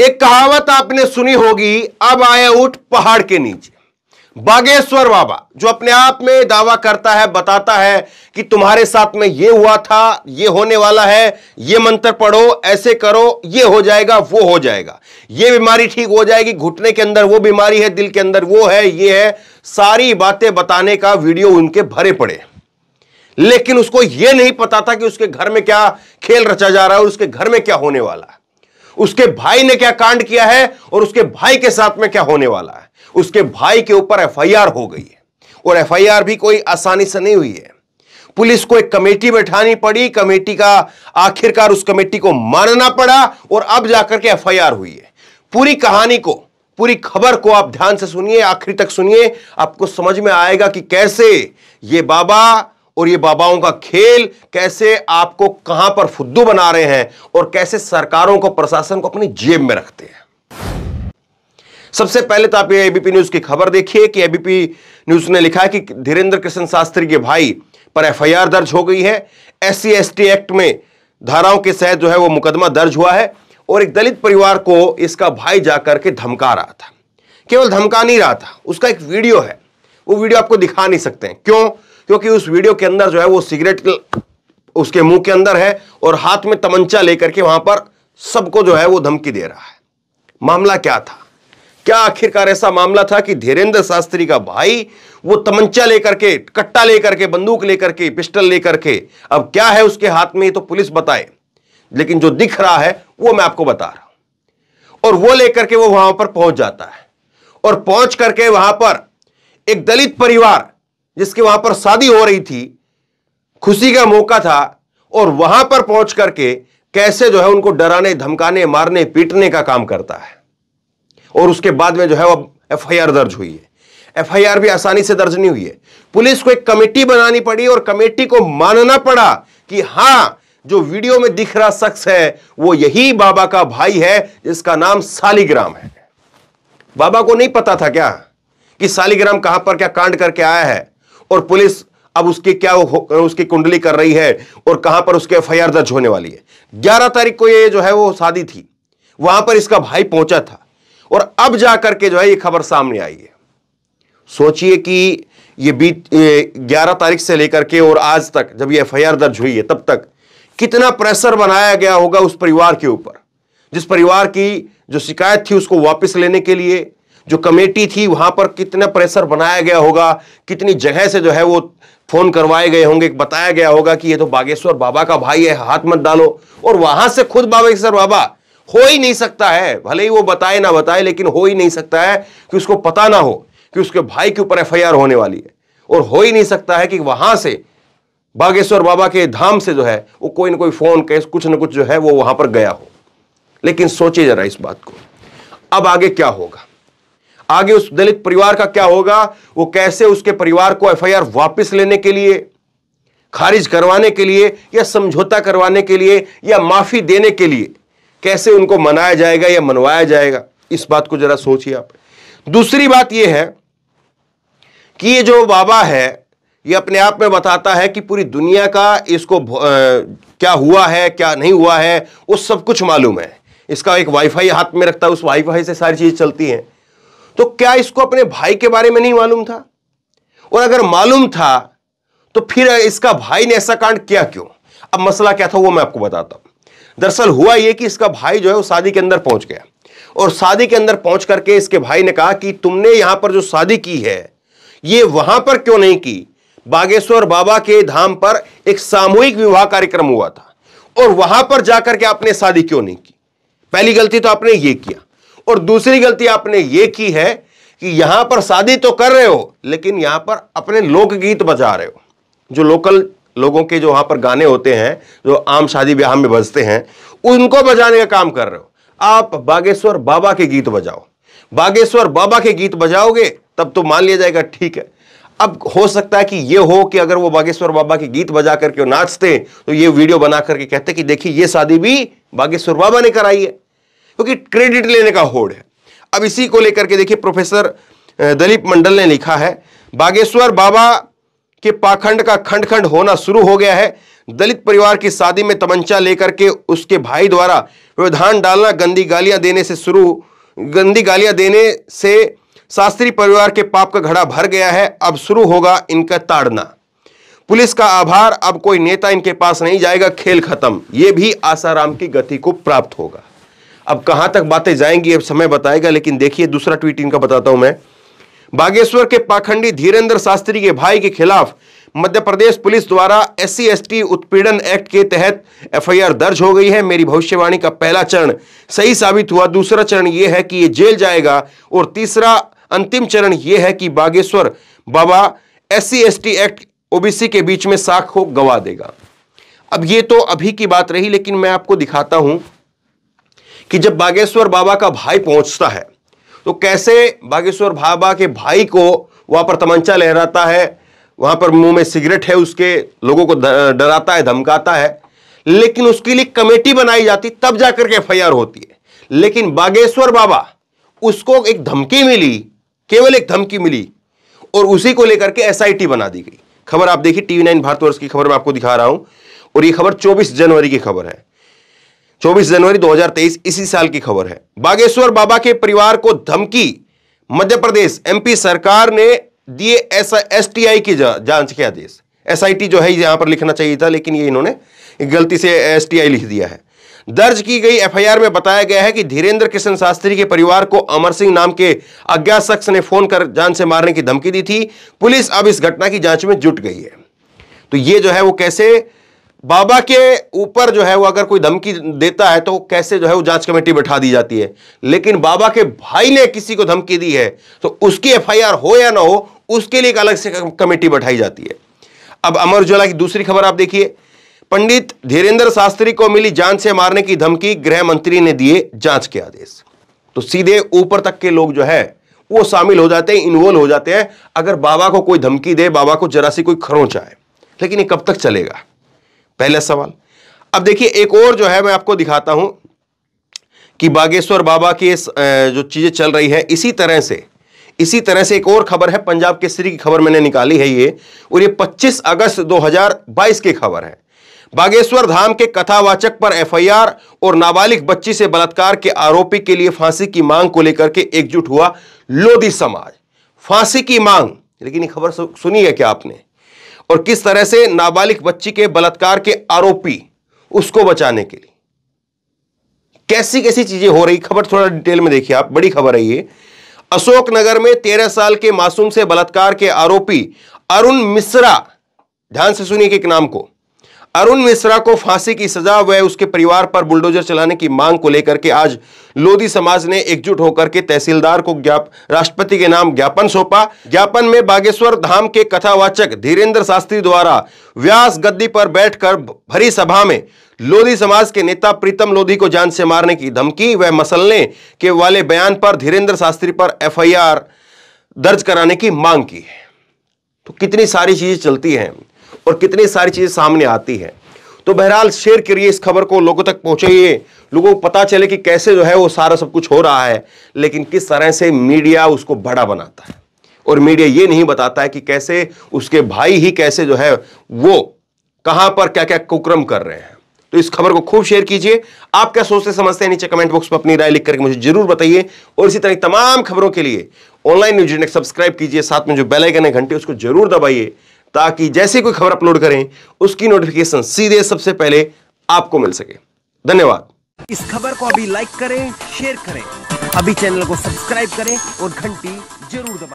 एक कहावत आपने सुनी होगी, अब आए ऊंट पहाड़ के नीचे। बागेश्वर बाबा जो अपने आप में दावा करता है, बताता है कि तुम्हारे साथ में ये हुआ था, ये होने वाला है, ये मंत्र पढ़ो, ऐसे करो, ये हो जाएगा, वो हो जाएगा, ये बीमारी ठीक हो जाएगी, घुटने के अंदर वो बीमारी है, दिल के अंदर वो है, ये है, सारी बातें बताने का वीडियो उनके भरे पड़े। लेकिन उसको यह नहीं पता था कि उसके घर में क्या खेल रचा जा रहा है और उसके घर में क्या होने वाला है, उसके भाई ने क्या कांड किया है और उसके भाई के साथ में क्या होने वाला है। उसके भाई के ऊपर एफआईआर हो गई है और एफआईआर भी कोई आसानी से नहीं हुई है। पुलिस को एक कमेटी बैठानी पड़ी, कमेटी का आखिरकार उस कमेटी को मानना पड़ा और अब जाकर के एफआईआर हुई है। पूरी कहानी को, पूरी खबर को आप ध्यान से सुनिए, आखिरी तक सुनिए, आपको समझ में आएगा कि कैसे ये बाबा और ये बाबाओं का खेल कैसे आपको कहां पर फुद्दू बना रहे हैं और कैसे सरकारों को, प्रशासन को अपनी जेब में रखते हैं। सबसे पहले तो आप ये एबीपी न्यूज की खबर देखिए कि एबीपी न्यूज ने लिखा है कि धीरेन्द्र कृष्ण शास्त्री के भाई पर एफआईआर दर्ज हो गई है। SC/ST एक्ट में धाराओं के तहत जो है वो मुकदमा दर्ज हुआ है और एक दलित परिवार को इसका भाई जाकर के धमका रहा था। केवल धमका नहीं रहा था, उसका एक वीडियो है, वो वीडियो आपको दिखा नहीं सकते हैं। क्यों? क्योंकि उस वीडियो के अंदर जो है वो सिगरेट उसके मुंह के अंदर है और हाथ में तमंचा लेकर के वहां पर सबको जो है वो धमकी दे रहा है। मामला क्या था? क्या आखिरकार ऐसा मामला था कि धीरेन्द्र शास्त्री का भाई वो तमंचा लेकर के, कट्टा लेकर के, बंदूक लेकर के, पिस्टल लेकर के, अब क्या है उसके हाथ में ये तो पुलिस बताए, लेकिन जो दिख रहा है वो मैं आपको बता रहा हूं। और वो लेकर के वो वहां पर पहुंच जाता है और पहुंच करके वहां पर एक दलित परिवार जिसके वहां पर शादी हो रही थी, खुशी का मौका था, और वहां पर पहुंच करके कैसे जो है उनको डराने, धमकाने, मारने, पीटने का काम करता है। और उसके बाद में जो है वो एफआईआर दर्ज हुई है। एफआईआर भी आसानी से दर्ज नहीं हुई है, पुलिस को एक कमेटी बनानी पड़ी और कमेटी को मानना पड़ा कि हां, जो वीडियो में दिख रहा शख्स है वो यही बाबा का भाई है जिसका नाम सालिग्राम है। बाबा को नहीं पता था क्या कि सालिग्राम कहां पर क्या कांड करके आया है और पुलिस अब उसकी क्या उसकी कुंडली कर रही है और कहां पर उसके एफआईआर दर्ज होने वाली है। 11 तारीख को ये जो है वो शादी थी, वहां पर इसका भाई पहुंचा था और अब जाकर के जो है ये खबर सामने आई है। सोचिए कि ये 11 तारीख से लेकर के और आज तक जब ये एफआईआर दर्ज हुई है तब तक कितना प्रेशर बनाया गया होगा उस परिवार के ऊपर, जिस परिवार की जो शिकायत थी उसको वापस लेने के लिए जो कमेटी थी वहां पर कितना प्रेशर बनाया गया होगा, कितनी जगह से जो है वो फोन करवाए गए होंगे, बताया गया होगा कि ये तो बागेश्वर बाबा का भाई है, हाथ मत डालो। और वहां से खुद बागेश्वर बाबा, हो ही नहीं सकता है, भले ही वो बताए ना बताए, लेकिन हो ही नहीं सकता है कि उसको पता ना हो कि उसके भाई के ऊपर एफआईआर होने वाली है, और हो ही नहीं सकता है कि वहां से बागेश्वर बाबा के धाम से जो है वो कोई ना कोई फोन केस कुछ ना कुछ जो है वो वहां पर गया हो। लेकिन सोचिए जरा इस बात को, अब आगे क्या होगा, आगे उस दलित परिवार का क्या होगा, वो कैसे उसके परिवार को एफआईआर वापस लेने के लिए, खारिज करवाने के लिए या समझौता करवाने के लिए या माफी देने के लिए कैसे उनको मनाया जाएगा या मनवाया जाएगा, इस बात को जरा सोचिए आप। दूसरी बात यह है कि ये जो बाबा है ये अपने आप में बताता है कि पूरी दुनिया का इसको क्या हुआ है, क्या नहीं हुआ है, वो सब कुछ मालूम है। इसका एक वाईफाई हाथ में रखता है, उस वाईफाई से सारी चीज चलती हैं। तो क्या इसको अपने भाई के बारे में नहीं मालूम था? और अगर मालूम था तो फिर इसका भाई ने ऐसा कांड किया क्यों? अब मसला क्या था वो मैं आपको बताता हूं। दरअसल हुआ यह कि इसका भाई जो है वो शादी के अंदर पहुंच गया और शादी के अंदर पहुंच करके इसके भाई ने कहा कि तुमने यहां पर जो शादी की है ये वहां पर क्यों नहीं की? बागेश्वर बाबा के धाम पर एक सामूहिक विवाह कार्यक्रम हुआ था और वहां पर जाकर के आपने शादी क्यों नहीं की? पहली गलती तो आपने ये किया। और दूसरी गलती आपने ये की है कि यहां पर शादी तो कर रहे हो लेकिन यहां पर अपने लोकगीत बजा रहे हो, जो लोकल लोगों के जो वहां पर गाने होते हैं जो आम शादी ब्याह में बजते हैं, उनको बजाने का काम कर रहे हो। आप बागेश्वर बाबा के गीत बजाओ, बागेश्वर बाबा के गीत बजाओगे तब तो मान लिया जाएगा ठीक है। अब हो सकता है कि ये हो कि अगर वो बागेश्वर बाबा के गीत बजा करके नाचते तो ये वीडियो बना करके कहते कि देखिए ये शादी भी बागेश्वर बाबा ने कराई है, क्योंकि क्रेडिट लेने का होड़ है। अब इसी को लेकर के देखिए प्रोफेसर दिलीप मंडल ने लिखा है, बागेश्वर बाबा के पाखंड का खंड खंड होना शुरू हो गया है। दलित परिवार की शादी में तमंचा लेकर के उसके भाई द्वारा व्यवधान डालना, गंदी गालियां देने से शास्त्री परिवार के पाप का घड़ा भर गया है। अब शुरू होगा इनका ताड़ना। पुलिस का आभार, अब कोई नेता इनके पास नहीं जाएगा, खेल खत्म। यह भी आसाराम की गति को प्राप्त होगा। अब कहां तक बातें जाएंगी अब समय बताएगा, लेकिन देखिए दूसरा ट्वीट इनका बताता हूं मैं। बागेश्वर के पाखंडी धीरेंद्र शास्त्री के भाई के खिलाफ मध्य प्रदेश पुलिस द्वारा SC/ST उत्पीड़न एक्ट के तहत FIR दर्ज हो गई है। मेरी भविष्यवाणी का पहला चरण सही साबित हुआ। दूसरा चरण यह है कि ये जेल जाएगा और तीसरा अंतिम चरण यह है कि बागेश्वर बाबा SC/ST एक्ट OBC के बीच में साख को गवा देगा। अब ये तो अभी की बात रही, लेकिन मैं आपको दिखाता हूं कि जब बागेश्वर बाबा का भाई पहुंचता है तो कैसे बागेश्वर बाबा के भाई को वहां पर तमंचा लहराता है, वहां पर मुंह में सिगरेट है उसके, लोगों को डराता है, धमकाता है। लेकिन उसके लिए कमेटी बनाई जाती, तब जाकर के FIR होती है। लेकिन बागेश्वर बाबा, उसको एक धमकी मिली, केवल एक धमकी मिली और उसी को लेकर के SIT बना दी गई। खबर आप देखिए, TV9 भारतवर्ष की खबर मैं आपको दिखा रहा हूं और ये खबर 24 जनवरी की खबर है। 24 जनवरी 2023 इसी साल की खबर है। बागेश्वर बाबा के परिवार को धमकी, मध्य प्रदेश MP सरकार ने दिए STI की जांच के आदेश। SIT जो है यहां पर लिखना चाहिए था, लेकिन ये इन्होंने गलती से STI लिख दिया है। दर्ज की गई FIR में बताया गया है कि धीरेंद्र कृष्ण शास्त्री के परिवार को अमर सिंह नाम के अज्ञात शख्स ने फोन कर जान से मारने की धमकी दी थी। पुलिस अब इस घटना की जांच में जुट गई है। तो ये जो है वो कैसे बाबा के ऊपर जो है वो अगर कोई धमकी देता है तो कैसे जो है वो जांच कमेटी बैठा दी जाती है, लेकिन बाबा के भाई ने किसी को धमकी दी है तो उसकी FIR हो या ना हो, उसके लिए एक अलग से कमेटी बैठाई जाती है। अब अमर उजाला की दूसरी खबर आप देखिए। पंडित धीरेंद्र शास्त्री को मिली जान से मारने की धमकी, गृह मंत्री ने दिए जांच के आदेश। तो सीधे ऊपर तक के लोग जो है वो शामिल हो जाते हैं, इन्वॉल्व हो जाते हैं। अगर बाबा को कोई धमकी दे, बाबा को जरा सी कोई खरोंच आए, लेकिन ये कब तक चलेगा, पहला सवाल। अब देखिए एक और जो है मैं आपको दिखाता हूं कि बागेश्वर बाबा की जो चीजें चल रही है, इसी तरह से एक और खबर है। पंजाब केसरी की खबर मैंने निकाली है ये, और ये 25 अगस्त 2022 की खबर है। बागेश्वर धाम के कथावाचक पर FIR और नाबालिग बच्ची से बलात्कार के आरोपी के लिए फांसी की मांग को लेकर के एकजुट हुआ लोधी समाज। फांसी की मांग, लेकिन ये खबर सुनी है क्या आपने? और किस तरह से नाबालिग बच्ची के बलात्कार के आरोपी, उसको बचाने के लिए कैसी कैसी चीजें हो रही, खबर थोड़ा डिटेल में देखिए आप। बड़ी खबर है ये। अशोकनगर में 13 साल के मासूम से बलात्कार के आरोपी अरुण मिश्रा, ध्यान से सुनिए एक नाम को, अरुण मिश्रा को फांसी की सजा व उसके परिवार पर बुलडोजर चलाने की मांग को लेकर के आज लोधी समाज ने एकजुट होकर के तहसीलदार को राष्ट्रपति के नाम ज्ञापन सौंपा। ज्ञापन में बागेश्वर धाम के कथावाचक धीरेंद्र शास्त्री द्वारा व्यास गद्दी पर बैठकर भरी सभा में लोधी समाज के नेता प्रीतम लोधी को जान से मारने की धमकी व मसलने के वाले बयान पर धीरेंद्र शास्त्री पर FIR दर्ज कराने की मांग की है। तो कितनी सारी चीजें चलती हैं और कितनी सारी चीजें सामने आती हैं। तो बहरहाल शेयर करिए इस खबर को, लोगों तक पहुंचाइए, लोगों को पता चले कि कैसे जो है वो सारा सब कुछ हो रहा है, लेकिन किस तरह से मीडिया उसको बड़ा बनाता है। और मीडिया ये नहीं बताता है कि कैसे उसके भाई ही कैसे जो है वो कहां पर क्या क्या कुकर्म कर रहे हैं। तो इस खबर को खूब शेयर कीजिए। आप क्या सोचते समझते हैं नीचे कमेंट बॉक्स में अपनी राय लिख करके मुझे जरूर बताइए। और इसी तरह तमाम खबरों के लिए ऑनलाइन न्यूज नेट सब्सक्राइब कीजिए, साथ में जो बेल आइकन है घंटे उसको जरूर दबाइए, ताकि जैसे कोई खबर अपलोड करें उसकी नोटिफिकेशन सीधे सबसे पहले आपको मिल सके। धन्यवाद। इस खबर को अभी लाइक करें, शेयर करें, अभी चैनल को सब्सक्राइब करें और घंटी जरूर दबाएं।